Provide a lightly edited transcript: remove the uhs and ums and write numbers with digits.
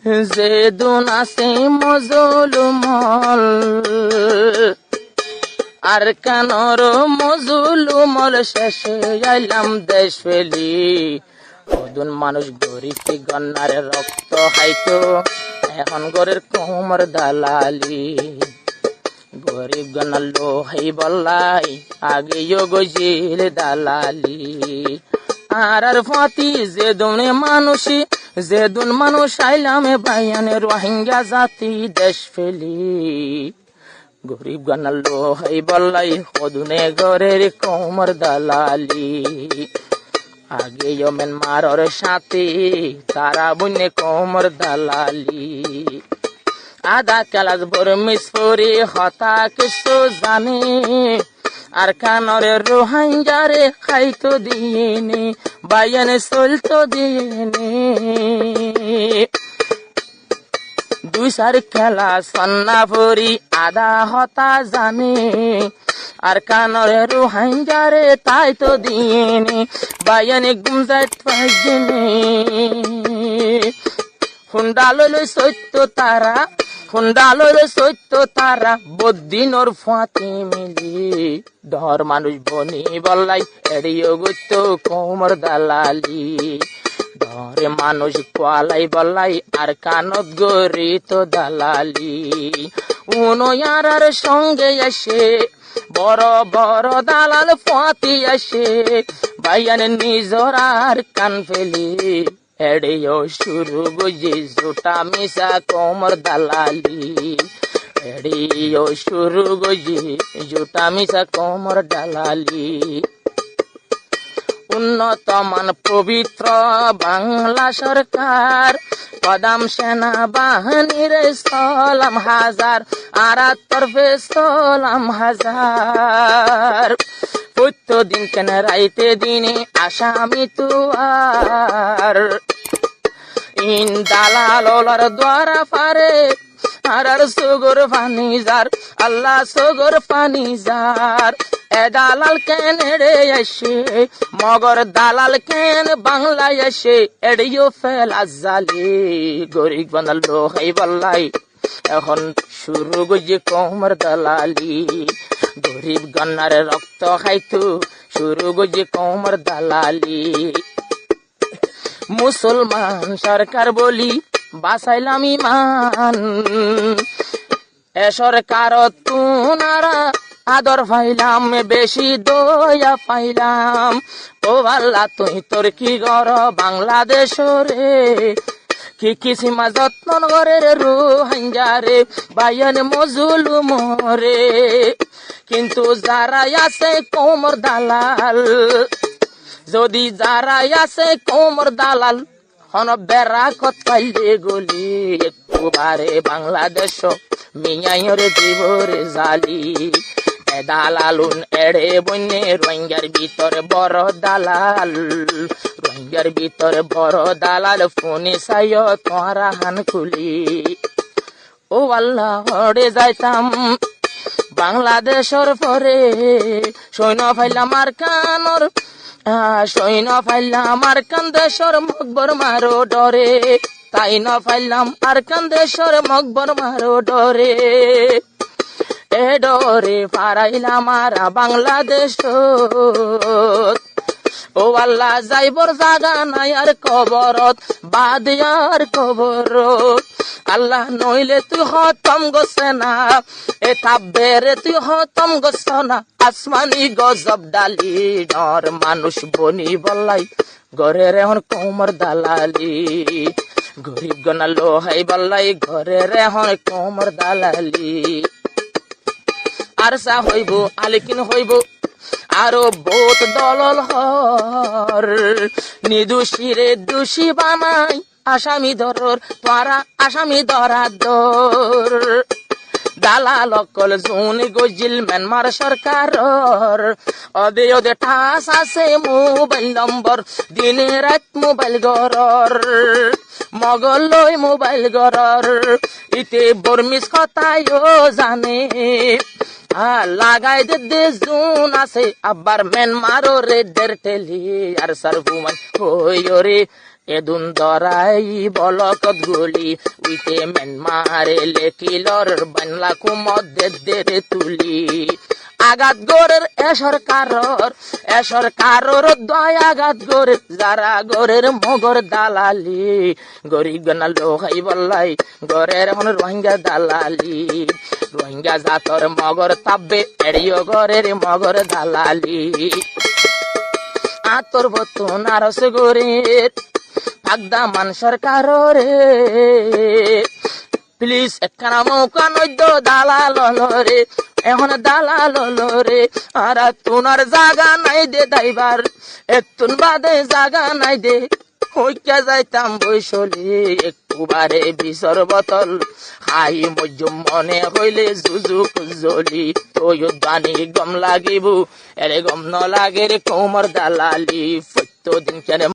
যে দুন আছে মজলুমল আর কানর মজলুমল শেষে আইলাম দেশ ফেলি ওদুন মানুষ গরিব গন্নার রক্ত হাইতো এখন গরের কোমর দালালি গরিব গন্নার লোহাই বললাই আগেও গজিল দালালি আর ফাতি যে দুনে মানুষই যে দুন মানুষ আইলাম বাইয়ানে রোহিঙ্গা জাতি দেশ ফেলি গরিব গন্নার লোহাই বললাই ওদুনে গরের কোমর দালালি আগে মেনমারর সাথে তারা বুনে কোমর দালালি আদা কালাজ বর মিসফরি হতা কিছু জানে আর কানরে রোহিঙ্গারে খাইতো দিয়েনি বাইয়ানে চলতো দিয়েনি দুই সার খেলা সন্না ভরি আদা হতা জানে আর কানরে রোহিঙ্গারে তাই তো দিয়েনি বাইয়ানে গুমজাত পাইজেনে হুন্ডাললে সত্য তারা বদিনর ফাঁতি মিলি ধর মানুষ বনি বললাই এড়িয়ে গত কোমর দালালি ধরে মানুষ কোয়ালাই বললাই আর কানত গরি তো দালালি উনয়ার সঙ্গে এসে বড় বড় দালাল ফাঁতি আসে বাইয়ানে নিজর আর কান ফেলি এড়িও শুরু গুজি জুটা মিশা কোমর দালালি এড়িও শুরু গুজি জুটা মিশা কোমর দালালি উন্নত মান পবিত্র বাংলা সরকার কদম সেনা বাহিনীর সালাম হাজার আর তরফে সালাম হাজার প্রত্যেকদিন কেন রাইতে দিনে আসামি তুয়ার ইন দালালর দ্বারা পারে আর সুগর পানি যার আল্লাহ সুগর পানি যার এ দালাল কেন রে আসে মগর দালাল কেন বাংলায় আসে এড়িও ফেলা জালি গরিব বানাল লোহাই বললাই এখন শুরু গুজি কোমর দালালি গরিব গন্নার রক্ত খাইতো শুরু গুজি কোমর দালালি মুসলমান সরকার বলি বাসাইলাম ইমান এ সরকার তুনারা আদর পাইলাম বেশি দয়া পাইলাম ও আল্লাহ তুই তোর কি গর বাংলাদেশ রে কি কিসিমা যত্ন করে রোহিঙ্গারে বাইয়ান মজলুম রে কিন্তু যারা আছে কোমর দালাল যদি যারা আছে কোমর দালাল হন বেড়া কতাইলে গলি একবারে বাংলাদেশ মিয়াইরে জীবরে জালি এ দালালুন এড়ে বন্যে রোহিঙ্গার ভিতরে বড় দালাল রোহিঙ্গার ভিতরে বড় দালাল ফোনে সাইয় তোরা হান খুলি ও আল্লাহ হড়ে যাইতাম বাংলাদেশের পরে সৈন্য ফাইলাম আর কানর সৈন্য ফাইলাম আর কান্দেশ্বর মকবর মারো ডরে তাই ন ফাইলাম আর কান্দেশ্বর মকবর মারো ডরে এ ডরে পারাইলাম আর বাংলাদেশ ও আল্লাহ যাইবর জাগা নাই আর কবরত বাদ আর কবরত আল্লাহ নইলে তুই হতম গছে না এ তাবেরে তুই হতম গছ না আসমানি গজব ডালি ডর মানুষ বনি বললাই ঘরের এখন কোমর দালালি গরিব গনা লোহাই বললাই ঘরের এখন কোমর দালালি আর সা হইব আলিকিন হইব আরো বহুত দলল হর নিদোষীরে দোষী বানাই আসামি ধরর তোরা আসামি ধরা দর দালাল অকল জুন গজিল মেনমার সরকারর অদে অদে ঠাস আছে মোবাইল নম্বর দিনে রাত মোবাইল গরর মগল লই মোবাইল গরর ইতে বর্মিস কথায়ও জানে লাগাই দে জুন আছে আবার মেন মারো রে দের টেলি আর সারভুমান হই রে এদুন দরাই বলকত গুলি উইতে মেন মারে লেকিলর বানলা কুমদ্দে দেরে তুলি আঘাত গোরের এসর কারোর দয় আঘাত গোরের যারা গোরের মগর দালালি গরিব গনা লোহাই বললাই গরের হন রোহিঙ্গা দালালি রোহিঙ্গা জাতর মগর তাব্বে এড়িও গরের মগর দালালি আতর বতুন আরস গোরের আগদামান সরকার রে প্লিজ একখানা মৌকা নৈদ্য দালাল রে এখন দালাল রে আর তুনার জাগা নাই দে দাইবার এতুন বাদে জাগা নাই দে হইকা যাইতাম বৈশলি একটুবারে বিষর বোতল হাই মজুম মনে হইলে জুজুক জলি ওই দানি গম লাগিব এরে গম ন লাগে রে কোমর দালালি ফত্য দিন কেন